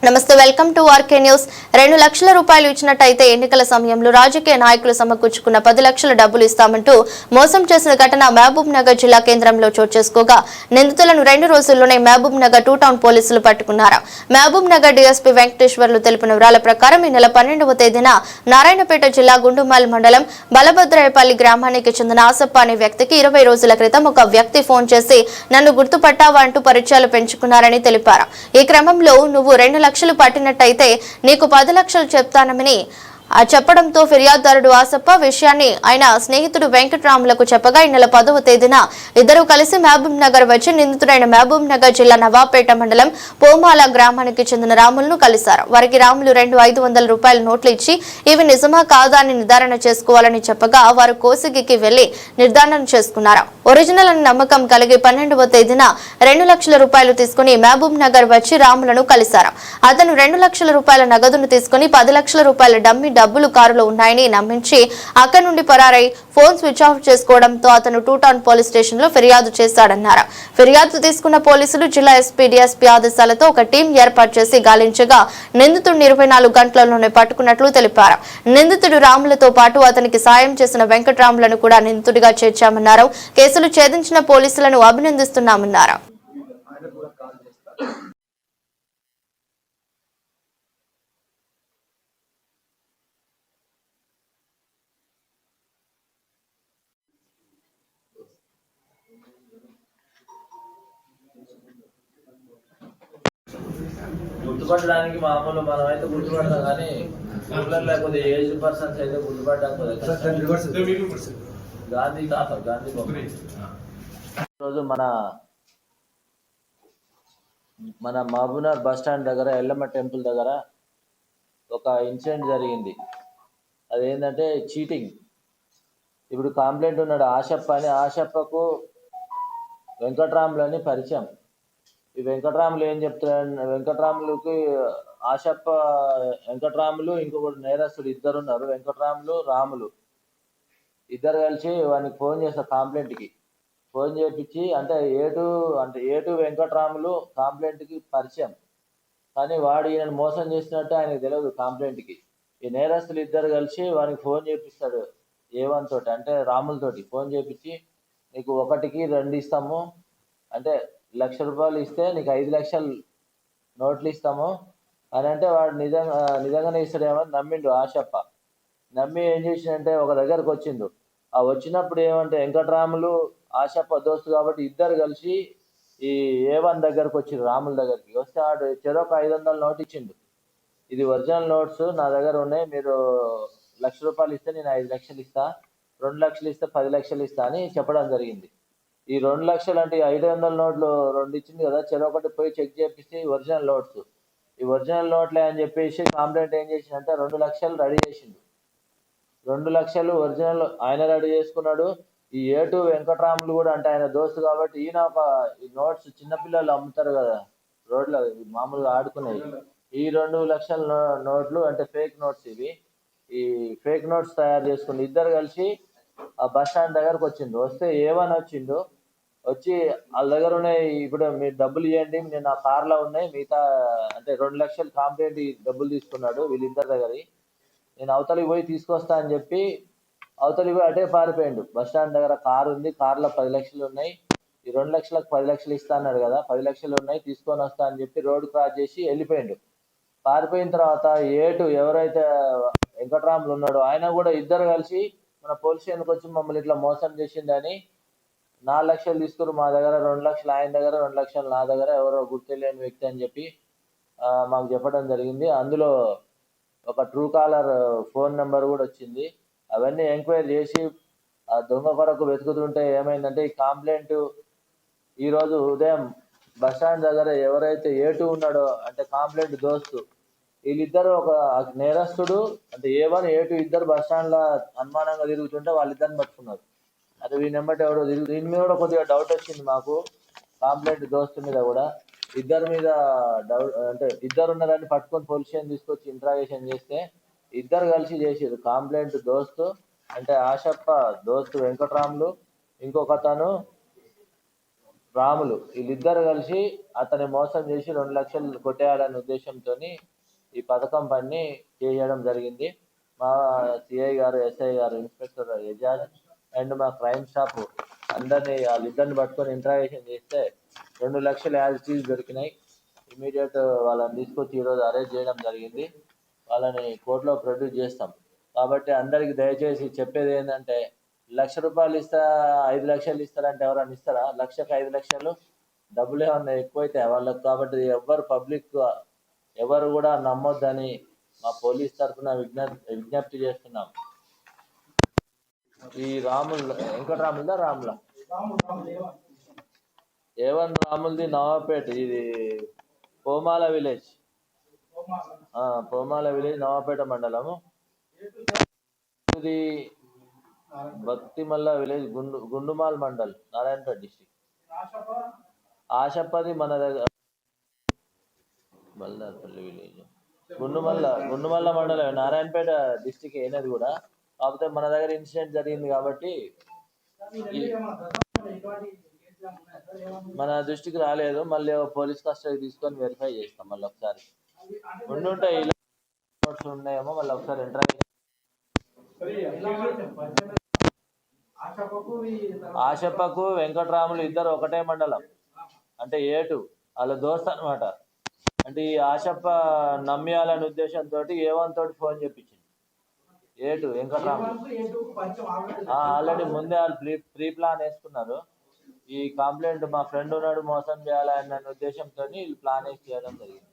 నమస్తే, welcome to RK news. 2 లక్షల రూపాయలు ఇచ్చినట్టయితే ఎన్నికల సమయంలో రాజకీయ నాయకులు సమకూర్చుకున్న 10 లక్షల డబ్బులు ఇస్తామంటూ మోసం చేసిన ఘటన మహబూబ్ నగర్ జిల్లా కేంద్రంలో చోటు చేసుకోగా నిందితులను 2 రోజుల్లోనే మహబూబ్ నగర్ 2 టౌన్ పోలీసులు పట్టుకున్నారు. మహబూబ్ నగర్ డీఎస్పీ వెంకటేశ్వర్లు తెలిపిన వివరాల ప్రకారం ఈ నెల 12వ తేదీన నారాయణపేట జిల్లా గుండుమల్ మండలం బలభద్రాయపల్లి గ్రామానికి చెందిన ఆసప్ప అనే వ్యక్తికి 20 రోజుల క్రితం ఒక వ్యక్తి ఫోన్ చేసి నన్ను గుర్తుపట్టావా అంటూ పరిచయాలు పెంచుకున్నారని తెలిపారు. ఈ క్రమంలో నువ్వు 2 లక్షలు పట్టినట్టయితే నీకు 10 లక్షలు చెప్తానని చెప్పడంతో ఫిర్యాదుదారుడు ఆసప్ప విషయాన్ని ఆయన స్నేహితుడు వెంకటరాములకు చెప్పగా ఈ నెల 10వ తేదీన ఇద్దరు కలిసి మహబూబ్ నగర్ వచ్చి నిందితుడైన మహబూబ్ నగర్ జిల్లా నవాబ్పేట మండలం పోమాల గ్రామానికి చెందిన రాములను కలిశారు. వారికి రాములు 500 రూపాయల నోట్లు ఇచ్చి ఇవి నిజమా కాదా అని నిర్ధారణ చేసుకోవాలని చెప్పగా వారు కోసిగికి వెళ్లి నిర్ధారణ చేసుకున్నారు. ఒరిజినల్ అని నమ్మకం కలిగి 12వ తేదీన 2 లక్షల రూపాయలు తీసుకుని మహబూబ్ నగర్ వచ్చి రాములను కలిశారు. అతను 2 లక్షల రూపాయల నగదును తీసుకుని 10 లక్షల రూపాయల డబ్బులు కారులో ఉన్నాయని నమ్మించి అక్కడి నుండి పరారై ఫోన్ స్విచ్ ఆఫ్ చేసుకోవడంతో అతను 2 టౌన్ పోలీస్ స్టేషన్ లో ఫిర్యాదు చేశాడన్నారు. ఫిర్యాదు తీసుకున్న పోలీసులు జిల్లా ఎస్పీ డీఎస్పీ ఆదేశాలతో ఒక టీం ఏర్పాటు చేసి గాలించగా నిందితుడిని 24 గంటలలోనే పట్టుకున్నట్లు తెలిపారు. నిందితుడు రాములతో పాటు అతనికి సాయం చేసిన వెంకటరాములను కూడా నిందితుడిగా చేర్చామన్నారు. కేసులు ఛేదించిన పోలీసులను అభినందిస్తున్నామన్నారు. గుర్తుపట్టడానికి మామూలు మనం అయితే గుర్తుపడతాం కానీ ఊళ్ళలో లేకపోతే ఏజ్డ్ పర్సన్స్ అయితే గుర్తుపట్టకపోతే గాంధీ తాత గాంధీ రోజు మన మహబూబ్నగర్ బస్ స్టాండ్ దగ్గర ఎల్లమ్మ టెంపుల్ దగ్గర ఒక ఇన్సిడెంట్ జరిగింది. అదేంటంటే చీటింగ్. ఇప్పుడు కంప్లైంట్ ఉన్నాడు ఆశప్ప అని. ఆశప్పకు వెంకటరాములు అని పరిచయం. ఈ వెంకటరాములు ఏం చెప్తాడు, వెంకటరాములకి ఆశప్ప వెంకటరాములు ఇంకొకటి నేరస్తుడు ఇద్దరు ఉన్నారు. వెంకటరాములు రాములు ఇద్దరు కలిసి వానికి ఫోన్ చేస్తారు. కంప్లైంట్కి ఫోన్ చేయించి అంటే ఏటు వెంకటరాములు కంప్లైంట్కి పరిచయం, కానీ వాడు ఈయనను మోసం చేసినట్టు ఆయనకు తెలియదు. కంప్లైంట్కి ఈ నేరస్తులు ఇద్దరు కలిసి వానికి ఫోన్ చేపిస్తాడు. A1 తోటి అంటే రాములతోటి ఫోన్ చేపించి నీకు 1కి 2 ఇస్తాము, అంటే 1 లక్ష రూపాయలు ఇస్తే నీకు 5 లక్షలు నోట్లు ఇస్తాము అని అంటే వాడు నిజంగానే ఇస్తాడేమో నమ్మిండు ఆశప్ప. నమ్మి ఏం చేసిండంటే ఒక దగ్గరకు వచ్చిండు. ఆ వచ్చినప్పుడు ఏమంటే వెంకటరాములు ఆశప్ప దోస్తు కాబట్టి ఇద్దరు కలిసి ఈ A1 దగ్గరకు వచ్చిండు. రాముల దగ్గరికి వస్తే వాడు చెరొక 500 నోట్ ఇచ్చిండు. ఇది ఒరిజినల్ నోట్స్ నా దగ్గర ఉన్నాయి, మీరు 1 లక్ష రూపాయలు ఇస్తే నేను 5 లక్షలు ఇస్తా, 2 లక్షలు ఇస్తే 10 లక్షలు ఇస్తా అని చెప్పడం జరిగింది. ఈ 2 లక్షలు అంటే 500 నోట్లు 2 ఇచ్చింది కదా, చెరొకటి పోయి చెక్ చేపిస్తే ఒరిజినల్ నోట్స్, ఈ ఒరిజినల్ నోట్లే అని చెప్పేసి కంప్లైంట్ ఏం చేసిందంటే 2 లక్షలు రెడీ చేసిండు. 2 లక్షలు ఒరిజినల్ ఆయన రెడీ చేసుకున్నాడు. ఈ ఏటు వెంకటరాములు కూడా అంటే ఆయన దోస్తు కాబట్టి ఈయన ఒక నోట్స్ చిన్నపిల్లలు అమ్ముతారు కదా రోడ్లో మామూలుగా ఆడుకునేవి, ఈ 2 లక్షల నోట్లు అంటే ఫేక్ నోట్స్ ఇవి. ఈ ఫేక్ నోట్స్ తయారు చేసుకుని ఇద్దరు కలిసి ఆ బస్ స్టాండ్ దగ్గరకు వచ్చిండు. వస్తే A1 వచ్చిండు. వచ్చి వాళ్ళ దగ్గర ఉన్నాయి, ఇప్పుడు మీరు డబ్బులు ఇవ్వండి, నేను నా కార్లో ఉన్నాయి, మిగతా అంటే 2 లక్షలు కంప్లైంట్ డబ్బులు తీసుకున్నాడు వీళ్ళిద్దరి దగ్గర, నేను అవతలికి పోయి తీసుకొస్తా అని చెప్పి అవతలికి పోయి అటే పారిపోయిండు. బస్ స్టాండ్ దగ్గర కారు ఉంది, కార్లో 10 లక్షలు ఉన్నాయి, ఈ 2 లక్షలకు 10 లక్షలు ఇస్తా అన్నాడు కదా, 10 లక్షలు ఉన్నాయి తీసుకొని వస్తా అని చెప్పి రోడ్డు క్రాస్ చేసి వెళ్ళిపోయిండు. పారిపోయిన తర్వాత ఏటు ఎవరైతే వెంకటరాములు ఉన్నాడో ఆయన కూడా ఇద్దరు కలిసి మన పోలీస్ స్టేషన్కి వచ్చి మమ్మల్ని ఇట్లా మోసం చేసిందని 4 లక్షలు తీసుకురు మా దగ్గర, 2 లక్షలు ఆయన దగ్గర, 2 లక్షలు నా దగ్గర, ఎవరో గుర్తులేని వ్యక్తి అని చెప్పి మాకు చెప్పడం జరిగింది. అందులో ఒక ట్రూ కాలర్ ఫోన్ నెంబర్ కూడా వచ్చింది. అవన్నీ ఎంక్వైరీ చేసి ఆ దొంగ కొరకు వెతుకుతుంటే ఏమైందంటే ఈ కంప్లైంట్ ఈరోజు ఉదయం బస్ స్టాండ్ దగ్గర ఎవరైతే ఏటు ఉన్నాడో అంటే కంప్లైంట్ దోస్తు వీళ్ళిద్దరు ఒక నేరస్తుడు అంటే A1 ఏటు ఇద్దరు బస్ స్టాండ్ లో అనుమానంగా తిరుగుతుంటే వాళ్ళిద్దరిని పట్టుకున్నారు. అది ఈ నెంబర్ ఎవరో దీని మీద కూడా కొద్దిగా డౌట్ వచ్చింది మాకు. కంప్లైంట్ దోస్తు మీద కూడా ఇద్దరి మీద డౌట్ అంటే ఇద్దరు ఉన్నారని పట్టుకొని పోలీస్ స్టేషన్ తీసుకొచ్చి ఇంట్రాగేషన్ చేస్తే ఇద్దరు కలిసి చేసారు. కంప్లైంట్ దోస్తు అంటే ఆశప్ప దోస్తు వెంకటరాములు, ఇంకొక అతను రాములు వీళ్ళిద్దరు కలిసి అతన్ని మోసం చేసి 2 లక్షలు కొట్టేయాలనే ఉద్దేశంతో ఈ పథకం పని చేయడం జరిగింది. మా సిఐ గారు, ఎస్ఐ గారు, ఇన్స్పెక్టర్ ఎజాజ్ అండ్ మా క్రైమ్ స్టాఫ్ అందరినీ వాళ్ళిద్దరిని పట్టుకొని ఇంట్రాగేషన్ చేస్తే 2 లక్షలు యాజ్ చీజ్ దొరికినాయి. ఇమీడియట్ వాళ్ళని తీసుకొచ్చి ఈరోజు అరెస్ట్ చేయడం జరిగింది. వాళ్ళని కోర్టులో ప్రొడ్యూస్ చేస్తాం. కాబట్టి అందరికి దయచేసి చెప్పేది ఏంటంటే, ₹1,00,000 ఇస్తా 5 లక్షలు ఇస్తారంటే ఎవరైనా ఇస్తారా? లక్షకు 5 లక్షలు డబ్బులు ఏమన్నా ఎక్కువైతే వాళ్ళకు. కాబట్టి ఎవ్వరు పబ్లిక్ ఎవరు కూడా నమ్మొద్దని మా పోలీస్ తరఫున విజ్ఞప్తి చేస్తున్నాం. ఈ వెంకటరాములదా రాముల ఏవన్ రాములది నవాపేట, ఇది పోమాల విలేజ్, నవాపేట మండలము. ఇది భక్తిమల్ల విలేజ్, గుండుమాల్ మండల్, నారాయణపేట డిస్టిక్. ఆశప్పది మన దగ్గర బల్దార్పల్లి విలేజ్, గుండుమల్ల మండలం, నారాయణపేట డిస్టిక్ అయినది కూడా. కాకపోతే మన దగ్గర ఇన్సిడెంట్ జరిగింది కాబట్టి మన దృష్టికి రాలేదు. మళ్ళీ పోలీస్ కస్టడీ తీసుకొని వెరిఫై చేస్తాం. మళ్ళీ ఒకసారి ఉండుంటాయి ఉన్నాయేమో, మళ్ళీ ఒకసారి ఎంటర్. ఆశప్పకు వెంకటరాములు ఇద్దరు ఒకటే మండలం, అంటే ఏటు వాళ్ళ దోస్త్ అనమాట. అంటే ఈ ఆశప్ప నమ్మియాలనే ఉద్దేశంతో A1 తోటి ఫోన్ చెప్పించింది. ఏటు వెంకటరాములు ఆల్రెడీ ముందే వాళ్ళు ప్రీ ప్లాన్ వేసుకున్నారు. ఈ కంప్లైంట్ మా ఫ్రెండ్ ఉన్నాడు మోసం చేయాలనే ఉద్దేశంతో వీళ్ళు ప్లాన్ వేసి చేయడం జరిగింది.